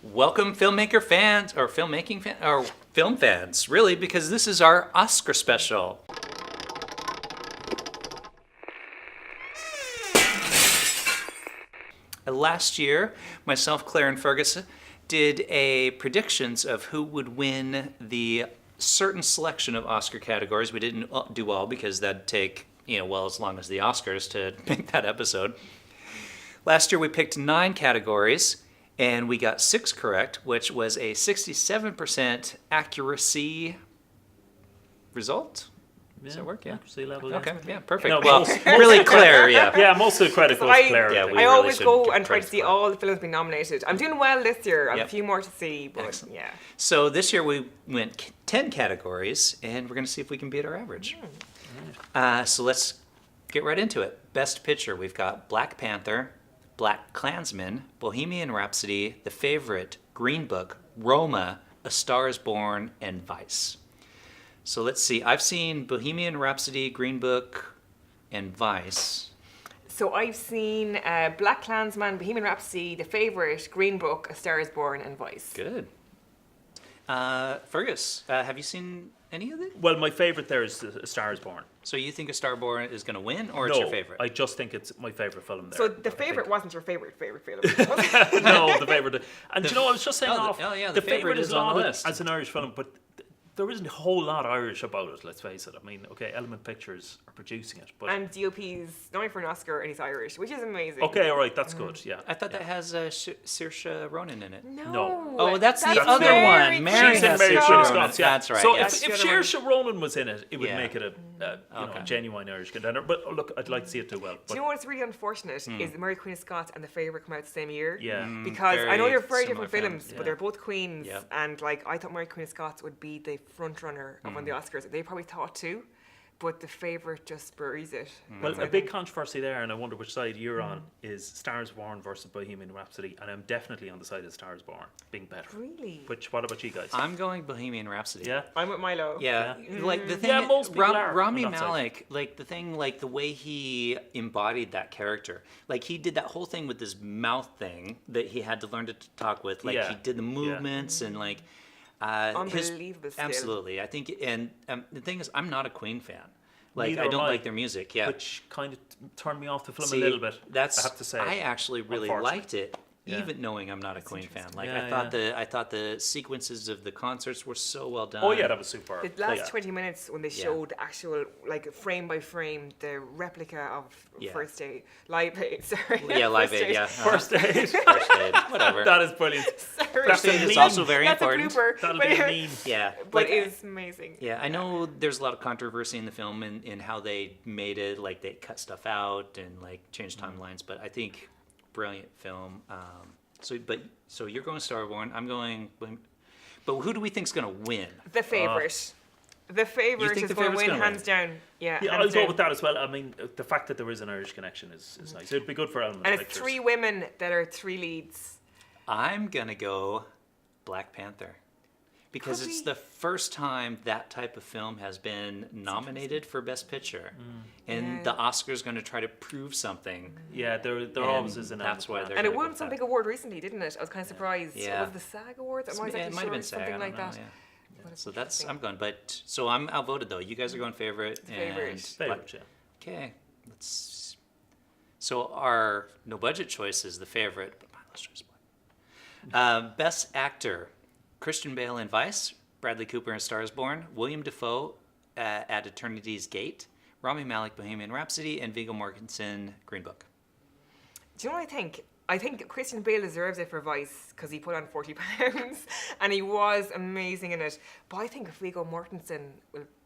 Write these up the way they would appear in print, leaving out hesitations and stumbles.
Welcome, filmmaker fans, or filmmaking fans, or film fans, really, because this is our Oscar special. Last year, myself, Claire, and Fergus did a predictions of who would win the certain selection of Oscar categories. We didn't do all because that'd take, as long as the Oscars to pick that episode. Last year, we picked 9 categories. And we got 6 correct, which was a 67% accuracy result. Does that work? Yeah. Accuracy level. Okay. Yeah. Perfect. No, well, really Claire. Yeah. Yeah. Most of the credit goes to Claire. Yeah, I really always should go give and try to credit see for it. all the films being nominated. I'm doing well this year. I have Yep. a few more to see, but Excellent. yeah. So this year we went 10 categories, and we're going to see if we can beat our average. So let's get right into it. Best Picture, we've got Black Panther, BlacKkKlansman, Bohemian Rhapsody, The Favorite, Green Book, Roma, A Star is Born, and Weisz. So let's see. I've seen Bohemian Rhapsody, Green Book, and Weisz. So I've seen BlacKkKlansman, Bohemian Rhapsody, The Favorite, Green Book, A Star is Born, and Weisz. Good. Fergus, have you seen any of it? Well, my favourite there is A Star is Born. So you think A Star Born is going to win, or it's your favorite? I just think it's my favourite film there. So The Favorite wasn't your favorite film? No, The Favourite. And I was just saying The Favourite is on the lauded list. as an Irish film, but there isn't a whole lot Irish about it, let's face it. I mean, okay, Element Pictures are producing it, but... And DOP's nominated for an Oscar, and he's Irish, which is amazing. Okay, all right, that's good, yeah. I thought that has Saoirse Ronan in it. No. Oh, that's the other Mary one. Mary She's in has Mary Saoirse Queen of Ronan. Scots, yeah. That's right. So yes. if Saoirse Ronan was in it, it would Yeah. make it a genuine Irish contender. But look, I'd like to see it do well. Do But you know what's really unfortunate is Mary Queen of Scots and The Favourite come out the same year? yeah. Because I know very they're very similar different films, films, but they're both queens. Yep. And I thought Mary Queen of Scots would be the front runner of one of the Oscars. They probably thought too, but The Favourite just buries it. Well, That's a what I big think. controversy there, and I wonder which side you're on, is Stars Born versus Bohemian Rhapsody, and I'm definitely on the side of Stars Born being better. Really? What about you guys? I'm going Bohemian Rhapsody. Yeah? I'm with Milo. Yeah, like the thing. Yeah, most people are Rami on that side. Malek, the way he embodied that character, he did that whole thing with this mouth thing that he had to learn to talk with. Yeah. He did the movements and Unbelievable skill. Absolutely, I think. And the thing is, I'm not a Queen fan. Neither I don't am I, like their music. Yeah, Which kind of turned me off the film See, a little bit, That's I have to say. I actually really unfortunately. liked it, Yeah. even knowing I'm not a Queen fan. Yeah, I thought the sequences of the concerts were so well done. Oh yeah, that was super. The last 20 minutes when they showed actual, frame by frame, the replica of Yeah. First Aid, Live Aid, sorry. Yeah, Live First Aid. Yeah, First Aid. First Aid. Whatever. That is brilliant. Sorry. That's First Aid a is meme. also very That's important. a blooper. That'll but be a it- meme. Yeah, But it's amazing. Yeah, I know there's a lot of controversy in the film in how they made it, they cut stuff out and changed timelines. But I think brilliant film. So you're going Starborn. I'm going. But who do we think's going to win? The Favourite. The Favourite think is The going to Favourite's win, gonna hands down. Yeah, Yeah, hands I'll go down. with that as well. I mean, the fact that there is an Irish connection is nice. It'd be good for Element And it's Pictures. 3 women that are 3 leads. I'm gonna go Black Panther. Because it's the first time that type of film has been nominated for Best Picture. And the Oscar's going to try to prove something. Yeah, there always is an that's why element they're And it gonna go won with some that. big award recently, didn't it? I was kind of surprised. Yeah. Was it the SAG Awards? I'm not Yeah, it exactly might have sure. been SAG, Something I like don't know, that. yeah. So that's I'm going, but so I'm outvoted though. You guys are going favorite. Favorite. Favourite, yeah. Okay, let's. So our no budget choice is the favorite, but my last choice is Black. Best actor: Christian Bale in Vice, Bradley Cooper in Star Is Born, William Dafoe at Eternity's Gate, Rami Malek Bohemian Rhapsody, and Viggo Mortensen Green Book. Do you know what I think? I think Christian Bale deserves it for Vice because he put on 40 pounds and he was amazing in it. But I think Viggo Mortensen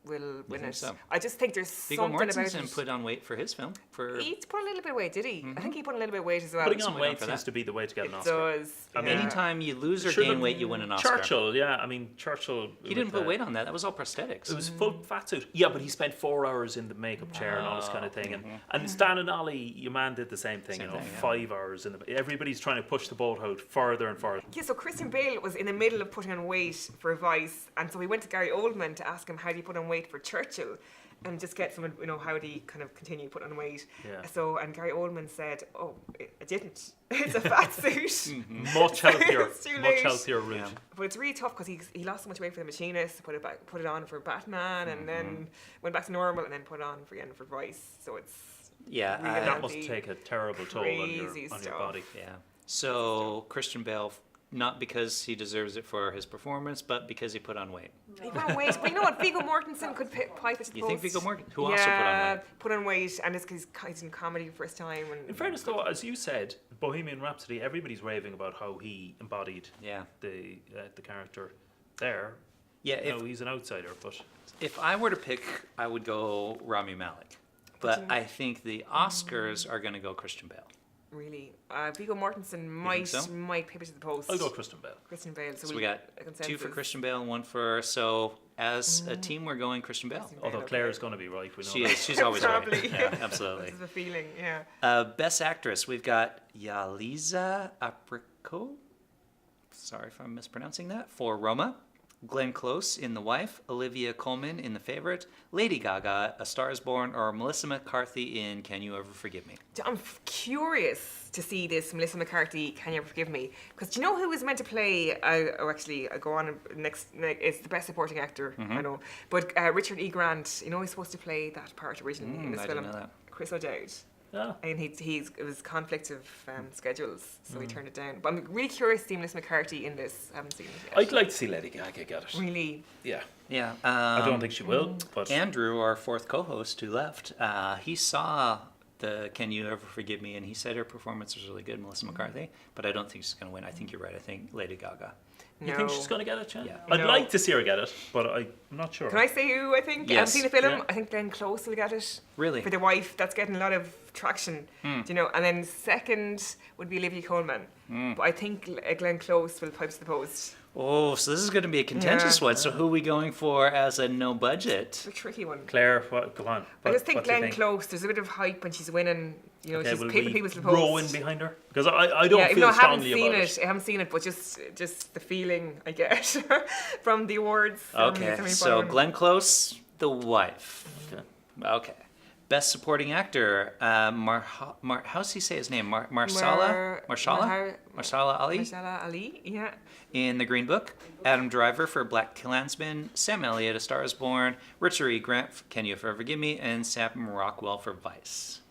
will win think it. so? I just think there's Viggo something about Mortensen it. put on weight for his film. He put a little bit of weight, did he? I think he put a little bit of weight as well. Putting on Someone weight for seems that. to be the way to get an It Oscar. does. I mean, yeah. Anytime you lose or Should gain have- weight, you win an Oscar. Churchill, yeah. I mean, Churchill. He didn't put weight on that. That was all prosthetics. It was full fat suit. Yeah, but he spent 4 hours in the makeup chair and all this kind of thing. And Stan and Ollie, your man did the same thing. Same thing, yeah. 5 hours in the. Everybody's trying to push the boat out further and further. Yeah, so Christian Bale was in the middle of putting on weight for Vice, and so he went to Gary Oldman to ask him how do you put on weight for Churchill. and just get someone, how would he kind of continue putting on weight. Yeah. So, and Gary Oldman said, "Oh, it didn't. It's a fat suit." Much healthier, It's too much late. healthier route. Yeah. But it's really tough because he lost so much weight for the Machinist, put it on for Batman, and then went back to normal, and then put it on again for Weisz. So it's Yeah. Really That must Andy, take a terrible toll on your crazy on your stuff. body. Yeah. So Christian Bale, not because he deserves it for his performance, but because he put on weight. he put on weight. But you know what? Viggo Mortensen could pipe it to the You think post. Viggo Mortensen, who also put on weight? put on weight, and he's in comedy first time. And In fairness, though, as you said, Bohemian Rhapsody, everybody's raving about how he embodied Yeah. the character there. Yeah. No, he's an outsider, but If I were to pick, I would go Rami Malek. But I think the Oscars are going to go Christian Bale. really, Viggo Mortensen might so? pipe it to the post. I'll go Christian Bale. Christian Bale. So we got a 2 for consensus. Christian Bale and 1 for... So as a team, we're going Christian Bale. Christian Although okay. Claire's going to be right, we know She that. is. She's always right. Probably. Yeah, absolutely. This is a feeling, yeah. Best Actress, we've got Yaliza Apricot. Sorry if I'm mispronouncing that. For Roma. Glenn Close in The Wife. Olivia Colman in The Favorite. Lady Gaga, A Star is Born. Or Melissa McCarthy in Can You Ever Forgive Me? I'm curious to see this Melissa McCarthy, Can You Ever Forgive Me? Because do you know who was meant to play, I go on next, it's the best supporting actor, I know. But Richard E. Grant, he's supposed to play that part originally in this I film. didn't know that. Chris O'Dowd. Yeah. And it was conflict of schedules, so he turned it down. But I'm really curious to see Melissa McCarthy in this. I haven't seen it yet. I'd like to see Lady Gaga get it. Really? Yeah. Yeah. I don't think she will, but Andrew, our 4th co-host who left, he saw the Can You Ever Forgive Me, and he said her performance was really good, Melissa McCarthy, but I don't think she's going to win. I think you're right. I think Lady Gaga. you think she's going to get it, Chen? Yeah. I'd No. like to see her get it, but I'm not sure. Can I say who I think? I haven't Yes. seen the film. Yeah. I think Glenn Close will get it. Really? For The Wife, that's getting a lot of traction. Do you know? And then second would be Olivia Colman. But I think Glenn Close will pipe to the post. Oh, so this is going to be a contentious Yeah. one. So who are we going for as a no budget? It's a tricky one. Claire, go on. I just think what do you Glenn Close, there's a bit of hype when she's winning. Okay, She's will picking we people to the post. row in behind her? Because I don't Yeah, even feel though I haven't strongly seen about it, I haven't seen it, but just the feeling I get from the awards. Okay, so Glenn Close, The Wife. Okay. Okay. Best Supporting Actor, how's he say his name? Mahershala Ali Mahershala Ali, yeah. in The Green Book. Adam Driver for BlacKkKlansman. Sam Elliott, A Star is Born. Richard E. Grant for Can You Ever Forgive Me? And Sam Rockwell for Vice.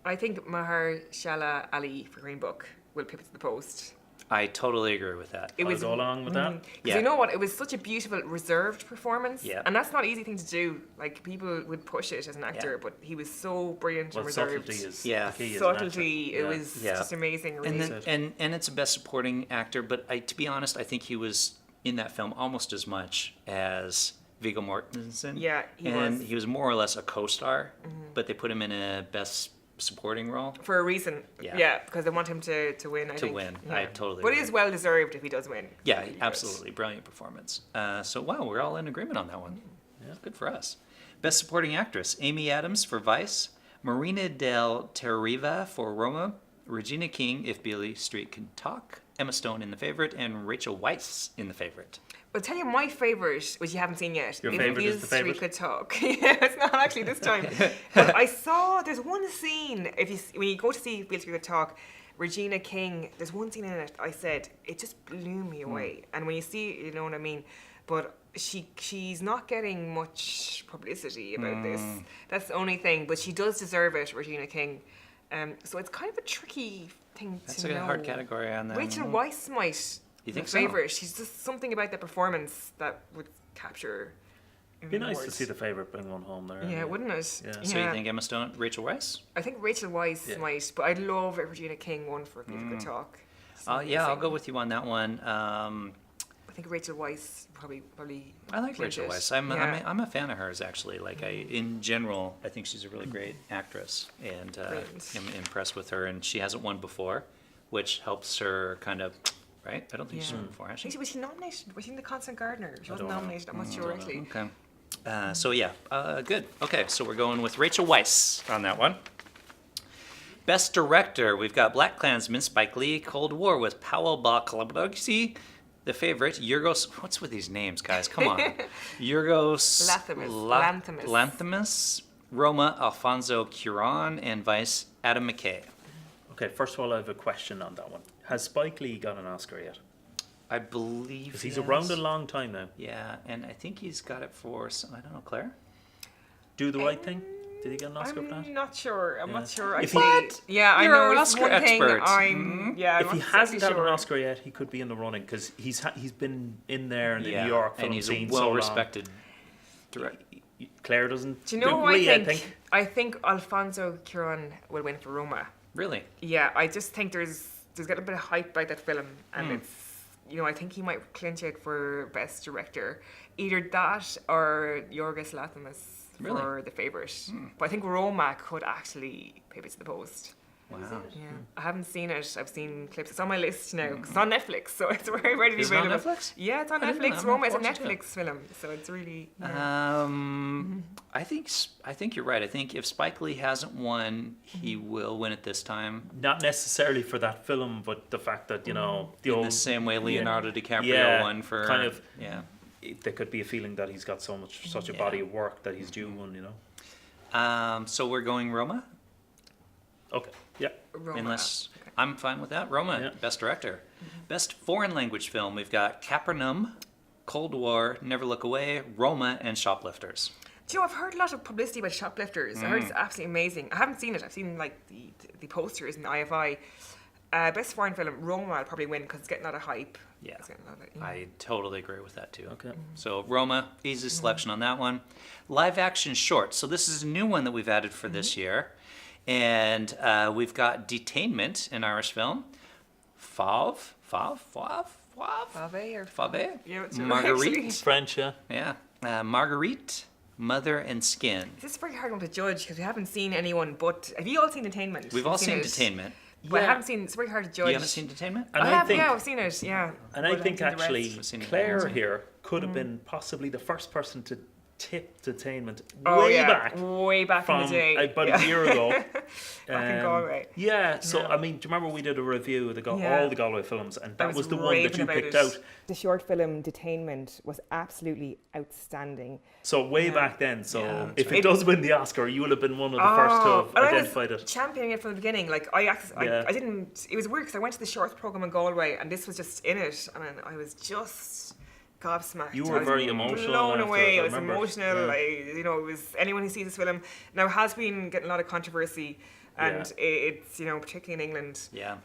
I think Mahershala Ali for Green Book will pip it to the post. I totally agree with that. It I'll was go along with that. Because Yeah. you know what? It was such a beautiful, reserved performance. Yeah. And that's not an easy thing to do. Like, people would push it as an actor, but he was so brilliant Well, and reserved. subtlety is Yeah. the key. as an actor. Subtlety, it Yeah. was Yeah. just amazing. Really. And then and it's a Best Supporting Actor, but to be honest, I think he was in that film almost as much as Viggo Mortensen. Yeah, he and was. he was more or less a co-star, but they put him in a Best Supporting role. For a reason. Yeah. Because they want him to win, I think. win. Yeah. I totally But it agree. is well deserved if he does win. Yeah, Really good. absolutely. Brilliant performance. So, wow, we're all in agreement on that one. Yeah. Good for us. Best Supporting Actress, Amy Adams for Vice, Marina del Terriva for Roma, Regina King, If Beale Street Can Talk, Emma Stone in The Favorite, and Rachel Weisz in The Favorite. I'll tell you my favourite, which you haven't seen yet. Your If favourite is Beale the Street favourite? Could Talk. Yeah, it's not actually this time. But I saw, there's one scene, when you go to see Beale Street Could Talk, Regina King, there's one scene in it, I said, it just blew me away. And when you see it, you know what I mean. But she's not getting much publicity about this. That's the only thing. But she does deserve it, Regina King. So it's kind of a tricky thing That's to a know. hard category on that. Rachel Weisz might. You think my so? favourite. She's just something about the performance that would capture. It'd be nice to awards. see the favourite bring one home there. Yeah, wouldn't it? Yeah. So you think Emma Stone, Rachel Weisz? I think Rachel Weisz Yeah. might, but I'd love if Regina King won for People Could Talk. It's Yeah, I'll amazing. go with you on that one. I think Rachel Weisz probably. I like wins Rachel it. Weisz. Yeah. I'm a fan of hers actually. Like in general, I think she's a really great actress, and Brilliant. I'm impressed with her. And she hasn't won before, which helps her kind of. Right? I don't think she's Yeah. won before, has she? Was she nominated? Was she in the Constant Gardener? She wasn't don't know. nominated. I'm not sure actually. Okay. So yeah, good. Okay, so we're going with Rachel Weisz on that one. Best Director, we've got BlacKkKlansman, Spike Lee, Cold War with Pawel Pawlikowski, the favorite, Yorgos. What's with these names, guys? Come on. Yorgos Lanthimos, Roma, Alfonso Cuaron, and Weisz, Adam McKay. Okay, first of all, I have a question on that one. Has Spike Lee got an Oscar yet? I believe Because he's yes. around a long time now. Yeah, and I think he's got it for some, I don't know, Claire? Do the Right Thing? Did he get an Oscar for that? I'm not sure. I'm Yeah. not sure. If Yeah, I You're know. an It's Oscar one expert. thing. Yeah, I'm If he not hasn't had exactly an sure. Oscar yet, he could be in the running because he's been in there in the Yeah, New York film and he's scene a so long. well-respected director. Claire doesn't Do you know who agree, I think? I think Alfonso Cuaron will win for Roma. Really? Yeah, I just think there's got a bit of hype about that film, and it's, I think he might clinch it for best director. Either that or Yorgos Lanthimos Really? for the favourite. But I think Roma could actually pip it to the post. Wow. Yeah, I haven't seen it. I've seen clips. It's on my list now 'cause it's on Netflix, so it's very readily Is it on available. Netflix? Yeah, it's on I didn't know. Netflix. I'm Roma is a gonna have to watch Netflix film, so it's really. I think you're right. I think if Spike Lee hasn't won, he will win it this time. Not necessarily for that film, but the fact that, the In old... the same way Leonardo DiCaprio Yeah, won for kind of. yeah. There could be a feeling that he's got such a body of work that he's due one, So we're going Roma, Okay, yeah. Roma. unless Okay. I'm fine with that. Roma, Yeah. best director, best foreign language film. We've got Capernaum, Cold War, Never Look Away, Roma, and Shoplifters. Do you know, I've heard a lot of publicity about Shoplifters. I heard it's absolutely amazing. I haven't seen it. I've seen like the posters in the IFI. Best foreign film, Roma will probably win because it's getting a lot of hype. Yeah. It's getting a lot of, I totally agree with that too. Okay. So Roma, easy selection on that one. Live action short. So this is a new one that we've added for this year. And we've got Detainment, an Irish film. Fave Fave or Fave? Yeah, it's Marguerite. French, yeah. Yeah. Marguerite, Mother and Skin. This is a very hard one to judge because we haven't seen anyone but. Have you all seen Detainment? We've all You've seen it. Detainment. But I Yeah. haven't seen. It's very hard to judge. You haven't seen Detainment? And I I have. think, Yeah, I've seen it. Yeah. and But I haven't think seen the rest. actually I've seen it. Claire here could have been possibly the first person to tip Detainment Oh, way yeah. back. Way back From in the day. about yeah. a year ago. Back in Galway. Yeah, so Yeah. I mean, do you remember we did a review of Yeah. all the Galway films, and that was was the one that raving you about picked it. out. The short film Detainment was absolutely outstanding. So way Yeah. back then. So Yeah, that's if right. it does win the Oscar, you will have been one of the first to have and identified I was it. championing it from the beginning. Like Yeah. I didn't. It was weird because I went to the shorts program in Galway, and this was just in it, and I was just gobsmacked. You I were was very emotional blown after away. it, I I was remember. emotional. Yeah. It was anyone who sees this film now it has been getting a lot of controversy, and it's particularly in England. Yeah.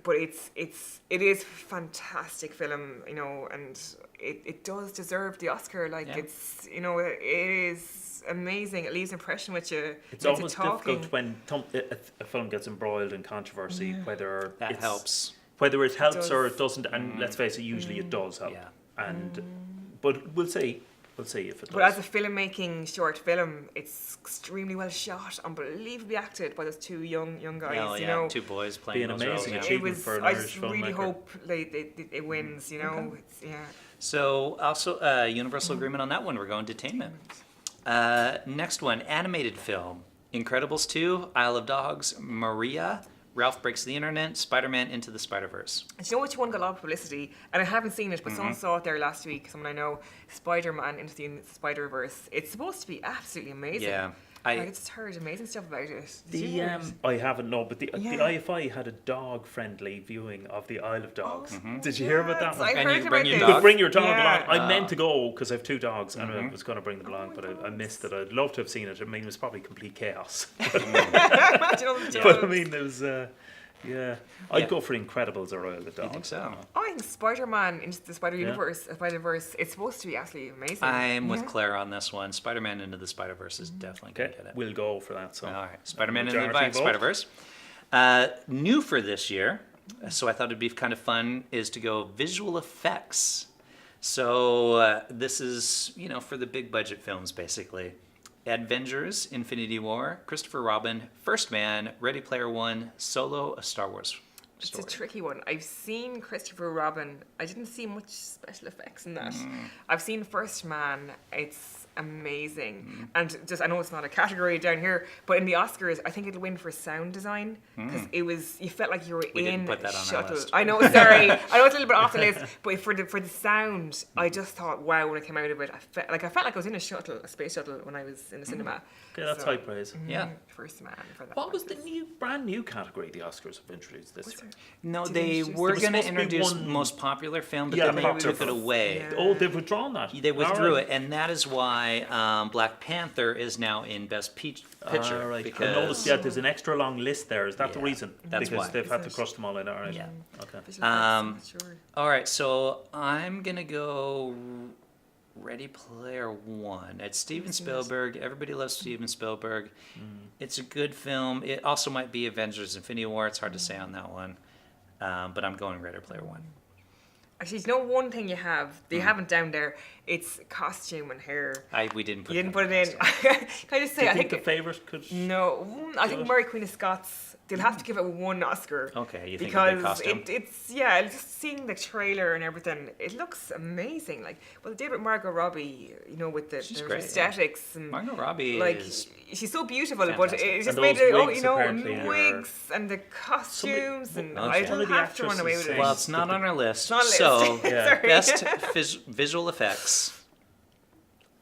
But it is a fantastic film, and it does deserve the Oscar. Like Yeah. it's it is amazing. It leaves an impression with you. It's Gets you almost talking. difficult when a film gets embroiled in controversy, whether That it's, helps. whether it helps or does. it doesn't. And let's face it, usually it does help. Yeah. And but we'll see. We'll see if it does. But as a filmmaking short film, it's extremely well shot, unbelievably acted by those two young guys. Oh, You yeah. know, Two boys playing Be an those amazing roles. achievement. it was. for an I Irish just really filmmaker. hope it wins. You know, it's, yeah. So also universal agreement on that one. We're going Detainment. Next one, animated film. Incredibles 2, Isle of Dogs, Maria, Ralph Breaks the Internet, Spider-Man Into the Spider-Verse. And do you know which one got a lot of publicity? And I haven't seen it, but someone saw it there last week. Someone I know, Spider-Man Into the Spider-Verse. It's supposed to be absolutely amazing. Yeah. I just heard amazing stuff about it. Did you The hear it? I haven't no, but the Yeah. IFI had a dog-friendly viewing of the Isle of Dogs. Did you hear about that Yes, one? I And you heard can about bring your this. You dog? could bring your dog Yeah. along. I meant to go because I have two dogs, and I was going to bring them along, but I missed it. I'd love to have seen it. I mean, it was probably complete chaos. Imagine all the But I dogs. mean, there was, Yeah. I'd go for Incredibles or Isle of Dogs. I think so. I think Spider-Man Into the Yeah. Spider-Verse, it's supposed to be absolutely amazing. I'm with Yeah. Claire on this one. Spider-Man Into the Spider-Verse is definitely going Okay, to get it. we'll go for that. So, All right. Spider-Man Into the Majority vote. Spider-Verse. New for this year, so I thought it'd be kind of fun, is to go visual effects. So this is, for the big budget films, basically. Avengers, Infinity War, Christopher Robin, First Man, Ready Player One, Solo, a Star Wars story. It's a tricky one. I've seen Christopher Robin. I didn't see much special effects in that. I've seen First Man. It's amazing. And just, I know it's not a category down here, but in the Oscars, I think it'll win for sound design because you felt like you were We in didn't put that on our Shuttle. list. I know, sorry. I know it's a little bit off the list, but for the sound, I just thought, wow, when I came out of it, I felt like I was in a space shuttle when I was in the cinema. Okay, that's high praise. Yeah. First Man for that. What was the brand new category the Oscars have introduced this year? No, Did they introduce- were There was going to supposed to be introduce one- most popular film, but Yeah, then they popular took it film. away. Yeah. Oh, they've withdrawn that. They withdrew Alright. it, and that is why Black Panther is now in Best Picture. Right. Because I noticed, there's an extra long list there. Is that the Yeah, reason? that's because why. they've had to Is it? crush them all in. All right. Yeah. Okay. Visual effects, I'm not sure. All right, so I'm gonna go Ready Player One. It's Steven Spielberg. Everybody loves Steven Spielberg. It's a good film. It also might be Avengers: Infinity War. It's hard to say on that one, but I'm going Ready Player One. Actually, you know one thing you have that you haven't down there? It's costume and hair. We didn't put. You didn't that put it in. Can I just Do say, you I think think the favourite could? no. I think Mary Queen of Scots. They'll have to give it one Oscar. Okay, you think of the because costume? it's just seeing the trailer and everything. It looks amazing. Like they did with Margot Robbie, with the She's their great, yeah. aesthetics and Margot Robbie like is she's so beautiful, but fantastic. it just And made those it. wigs apparently are- Wigs and the costumes and Okay. I One don't of the have to run away actresses with it. saying- well, it's not on our list. Not on the So list. Yeah. Sorry. best visual effects.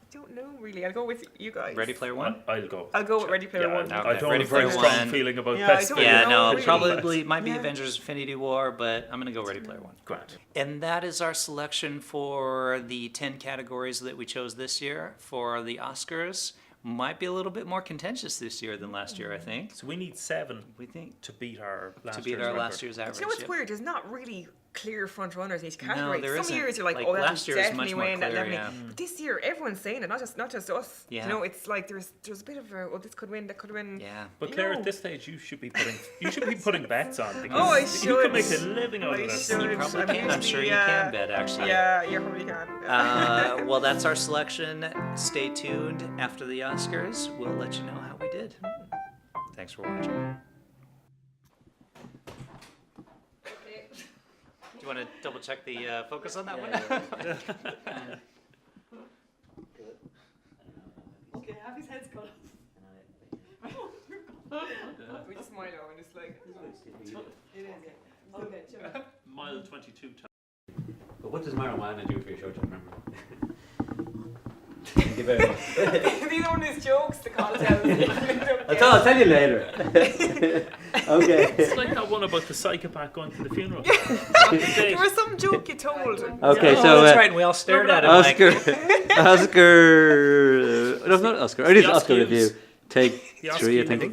I don't know really. I'll go with you guys. Ready Player One. I'll go. I'll go with Ready Player Yeah, One. I Okay, don't Ready have a very Player strong One. feeling about Yeah, I best don't film. Yeah, know, no, really. probably might be Yeah. Avengers: Infinity War, but I'm gonna go Ready Player One. Grant. And that is our selection for the 10 categories that we chose this year for the Oscars. Might be a little bit more contentious this year than last year, I think. So we need 7 We think to beat our last to beat year's our record. last year's average. Do you know what's yep. weird? There's not really clear front runners in each No, category. there Some isn't. years you're like, Like, oh, that'll last year is definitely much more win. That'll clear, definitely. yeah. But this year, everyone's saying it, not just us. Yeah. It's like there's a bit of a, oh, this could win, that could win. Yeah. But You Claire, know. at this stage, you should be putting bets on because Oh, I you should. can make a living out I of this. should. You probably can. I'm sure you Yeah. can bet, actually. Yeah, you probably can. Well, that's our selection. Stay tuned after the Oscars. We'll let you know how we did. Thanks for watching. Do you want to double check the focus on that one? Okay, have his head's cut off. We just smile and it's like, it is, yeah. Okay, sure. Mile 22. But what does marijuana do for your short-term memory? Thank you very much. These are one of his jokes, the cocktails. I'll tell you later. Okay. It's like that one about the psychopath going to the funeral. There was some joke you told. Okay, Oh, so that's right. And we all stared at him Oscar, like, Oscar. No, not Oscar. It is The Oscar Oscars. review. Take The 3, I Oscars. think.